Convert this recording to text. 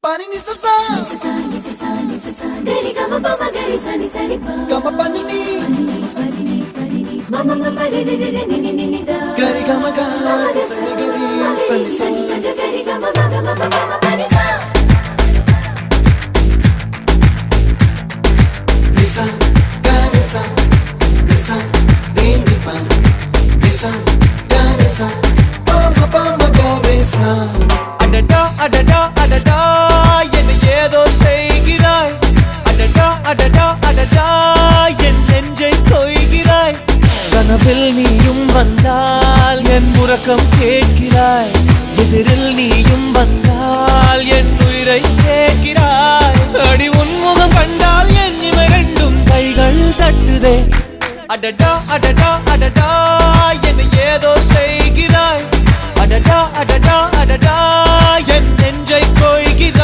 Pani ni sa sa gari ga ma pa ma gari sa ni sa ri pa ga ma pa ni ma ma ma ma re re re ni ni ni da gari ga ma ga sa ni gari sa ni sa gari ga ma ga ma pa ma pa ni sa ni sa gari sa re ni pa ni sa gari sa pa ma gari sa adada adada adada என்ன ஏதோ செய்கிறாய் adada adada adada என் நெஞ்சை கொய்கிறாய் கனவில் நீயும் வந்தால் என் உறக்கம் கேட்கிறாய் எதிரில் நீயும் வந்தால் என் உயிரை கேட்கிறாய் அடி உன்முகம் கண்டால் என் இமை ரெண்டும் கைகள் தட்டுதே adada adada adada என்ன ஏதோ செய்கிறாய் adada adada adada என் நெஞ்சை கொய்கிறாய்